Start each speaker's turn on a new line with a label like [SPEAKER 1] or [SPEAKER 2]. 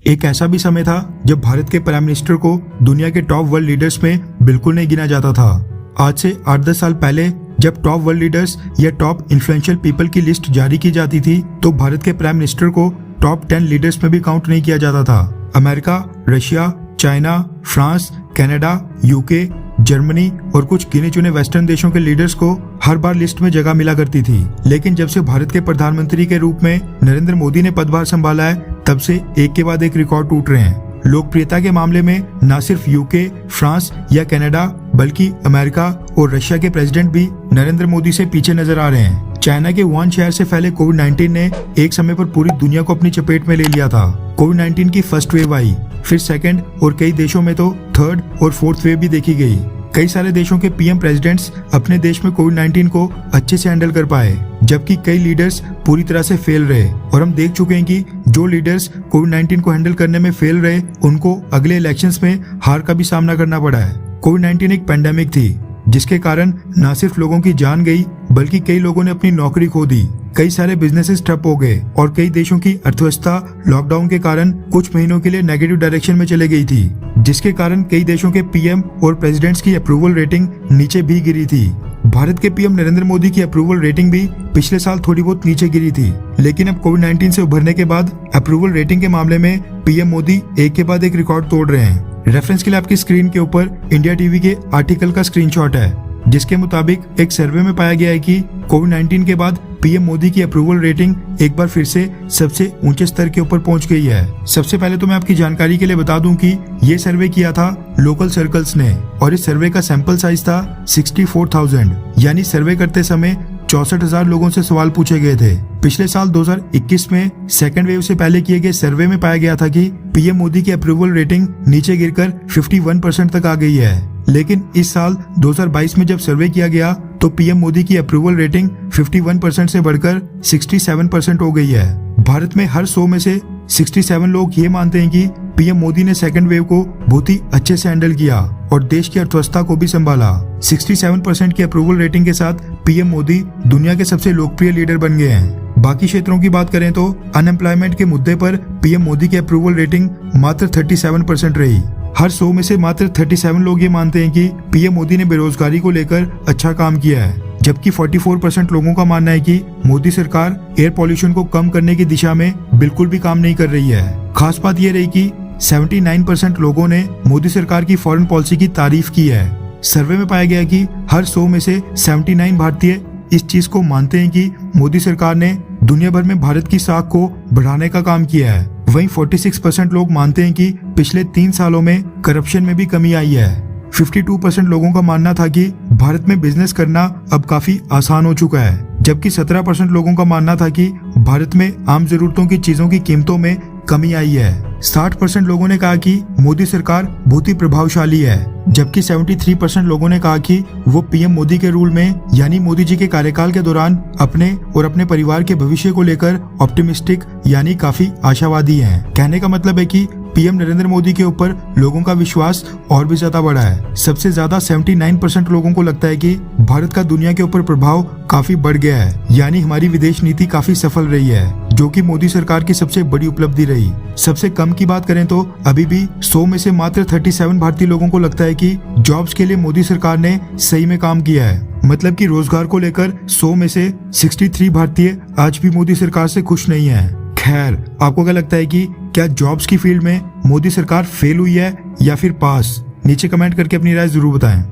[SPEAKER 1] एक ऐसा भी समय था जब भारत के प्राइम मिनिस्टर को दुनिया के टॉप वर्ल्ड लीडर्स में बिल्कुल नहीं गिना जाता था। आज से 8-10 साल पहले जब टॉप वर्ल्ड लीडर्स या टॉप इन्फ्लुएंशियल पीपल की लिस्ट जारी की जाती थी तो भारत के प्राइम मिनिस्टर को टॉप 10 लीडर्स में भी काउंट नहीं किया जाता था। America, Russia, China, France, Canada, UK, Germany और कुछ गिने चुने वेस्टर्न देशों के लीडर्स को हर बार लिस्ट में जगह मिला करती थी। लेकिन जब से भारत के प्रधानमंत्री के रूप में नरेंद्र मोदी ने पदभार संभाला है तब से एक के बाद एक रिकॉर्ड टूट रहे हैं। लोकप्रियता के मामले में न सिर्फ यूके, फ्रांस या कनाडा बल्कि अमेरिका और रशिया के प्रेसिडेंट भी नरेंद्र मोदी से पीछे नजर आ रहे हैं। चाइना के वुहान शहर से फैले कोविड-19 ने एक समय पर पूरी दुनिया को अपनी चपेट में ले लिया था। कोविड-19 की फर्स्ट वेव आई, फिर सेकंड और कई देशों में तो थर्ड और फोर्थ वेव भी देखी गई। कई सारे देशों के पीएम प्रेसिडेंट्स अपने देश में कोविड-19 को अच्छे से हैंडल कर पाए, जबकि कई लीडर्स पूरी तरह से फेल रहे। और हम देख चुके हैं कि जो लीडर्स कोविड-19 को हैंडल करने में फेल रहे उनको अगले इलेक्शंस में हार का भी सामना करना पड़ा है। कोविड-19 एक पेंडेमिक थी जिसके कारण न सिर्फ लोगों की जान गई बल्कि कई लोगों ने अपनी नौकरी खो दी, कई सारे बिजनेसेस ठप हो गए और कई देशों की अर्थव्यवस्था लॉकडाउन के कारण कुछ महीनों के लिए नेगेटिव डायरेक्शन में चले गई थी, जिसके कारण कई देशों के पीएम और प्रेसिडेंट्स की अप्रूवल रेटिंग नीचे भी गिरी थी। भारत के पीएम नरेंद्र मोदी की अप्रूवल रेटिंग भी पिछले साल थोड़ी बहुत नीचे गिरी थी, लेकिन अब कोविड-19 से उभरने के बाद अप्रूवल रेटिंग के मामले में पीएम मोदी एक के बाद एक रिकॉर्ड तोड़ रहे हैं। रेफरेंस के लिए आपकी स्क्रीन के ऊपर इंडिया टीवी के आर्टिकल का स्क्रीनशॉट है, जिसके मुताबिक एक सर्वे में पाया गया है कि कोविड-19 के बाद पीएम मोदी की अप्रूवल रेटिंग एक बार फिर से सबसे ऊंचे स्तर के ऊपर पहुंच गई है। सबसे पहले तो मैं आपकी जानकारी के लिए बता दूं कि ये सर्वे किया था लोकल सर्कल्स ने और इस सर्वे का सैंपल साइज था 64,000, यानी सर्वे करते समय 64,000 लोगों से सवाल पूछे गए थे। पिछले साल 2021 में सेकेंड वेव से पहले किए गए सर्वे में पाया गया था कि पीएम मोदी की अप्रूवल रेटिंग नीचे गिरकर 51% तक आ गई है, लेकिन इस साल 2022 में जब सर्वे किया गया तो पीएम मोदी की अप्रूवल रेटिंग 51% से बढ़कर 67% हो गई है। भारत में हर 100 में से 67 लोग ये मानते हैं कि पीएम मोदी ने सेकंड वेव को बहुत ही अच्छे से हैंडल किया और देश की अर्थव्यवस्था को भी संभाला। 67% की अप्रूवल रेटिंग के साथ पीएम मोदी दुनिया के सबसे लोकप्रिय लीडर बन गए हैं। बाकी क्षेत्रों की बात करें तो अनएम्प्लॉयमेंट के मुद्दे पर पीएम मोदी की अप्रूवल रेटिंग मात्र 37% रही। हर 100 में से मात्र 37 लोग ये मानते हैं कि पीएम मोदी ने बेरोजगारी को लेकर अच्छा काम किया है, जबकि 44% लोगों का मानना है कि मोदी सरकार एयर पॉल्यूशन को कम करने की दिशा में बिल्कुल भी काम नहीं कर रही है। खास बात यह रही कि 79% लोगों ने मोदी सरकार की फॉरेन पॉलिसी की तारीफ की है। सर्वे में पाया गया कि हर 100 में से 79 भारतीय इस चीज को मानते हैं कि मोदी सरकार ने दुनिया भर में भारत की साख को बढ़ाने का काम किया है। वहीं 46% लोग मानते हैं कि पिछले 3 सालों में करप्शन में भी कमी आई है। 52% लोगों का मानना था कि भारत में बिजनेस करना अब काफी आसान हो चुका है, जबकि 17% लोगों का मानना था कि भारत में आम जरूरतों की चीजों की कीमतों में कमी आई है। 60% लोगों ने कहा कि मोदी सरकार बहुत ही प्रभावशाली है, जबकि 73% लोगों ने कहा कि वो पीएम मोदी के रूल में यानी मोदी जी के कार्यकाल के दौरान अपने और अपने परिवार के भविष्य को लेकर ऑप्टिमिस्टिक यानी काफी आशावादी हैं। कहने का मतलब है कि पीएम नरेंद्र मोदी के ऊपर लोगों का विश्वास और भी ज्यादा बढ़ा है। सबसे ज्यादा 79% लोगों को लगता है कि भारत का दुनिया के ऊपर प्रभाव काफी बढ़ गया है, यानी हमारी विदेश नीति काफी सफल रही है, जो कि मोदी सरकार की सबसे बड़ी उपलब्धि रही। सबसे कम की बात करें तो अभी भी 100 में से मात्र 37 भारतीय लोगों को लगता है कि जॉब्स के लिए मोदी सरकार ने सही में काम किया है। मतलब कि रोजगार को लेकर 100 में से 63 भारतीय आज भी मोदी सरकार से खुश नहीं है। खैर, आपको क्या लगता है कि क्या जॉब्स की फील्ड में मोदी सरकार फेल हुई है या फिर पास? नीचे कमेंट करके अपनी राय जरूर बताएं।